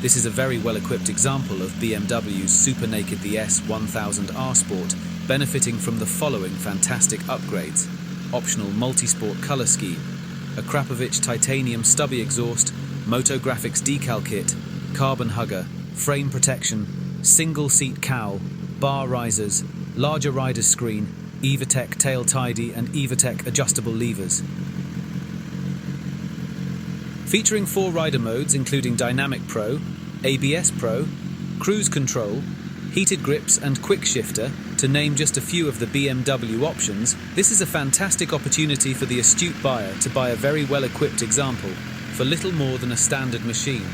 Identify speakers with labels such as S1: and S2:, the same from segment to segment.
S1: This is a very well-equipped example of BMW's Super Naked the S1000R Sport, benefiting from the following fantastic upgrades: optional multisport color scheme, Akrapovic titanium stubby exhaust, Moto-graphics decal kit, carbon hugger, frame protection, single seat cowl, bar risers, larger rider screen, Evotech tail tidy and Evotech adjustable levers. Featuring 4 rider modes including Dynamic Pro, ABS Pro, Cruise Control, heated grips and quick shifter, to name just a few of the BMW options, this is a fantastic opportunity for the astute buyer to buy a very well-equipped example for little more than a standard machine.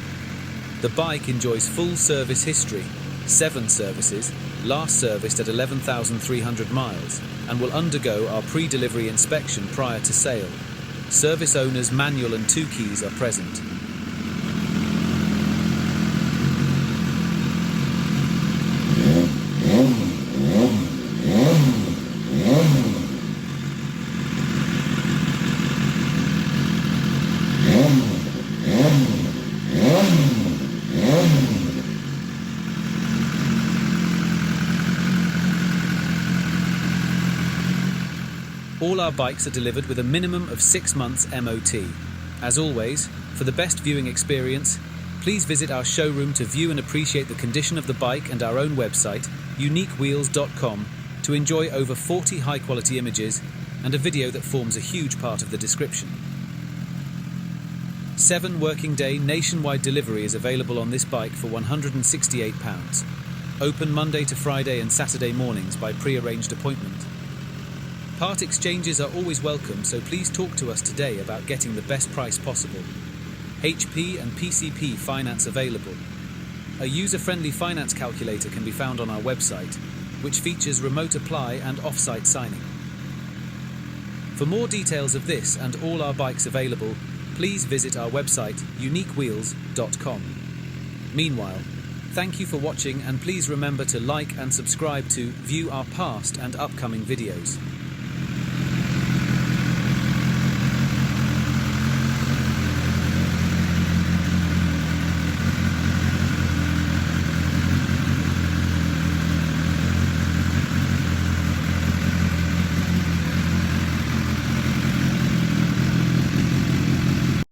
S1: The bike enjoys full service history, 7 services, last serviced at 11,300 miles, and will undergo our pre-delivery inspection prior to sale. Service owner's manual and 2 keys are present. All our bikes are delivered with a minimum of 6 months MOT. As always, for the best viewing experience, please visit our showroom to view and appreciate the condition of the bike, and our own website, uniquewheels.com, to enjoy over 40 high-quality images and a video that forms a huge part of the description. 7 working day nationwide delivery is available on this bike for £168. Open Monday to Friday and Saturday mornings by pre-arranged appointment. Part exchanges are always welcome, so please talk to us today about getting the best price possible. HP and PCP finance available. A user-friendly finance calculator can be found on our website, which features remote apply and off-site signing. For more details of this and all our bikes available, please visit our website uniquewheels.com. Meanwhile, thank you for watching, and please remember to like and subscribe to view our past and upcoming videos.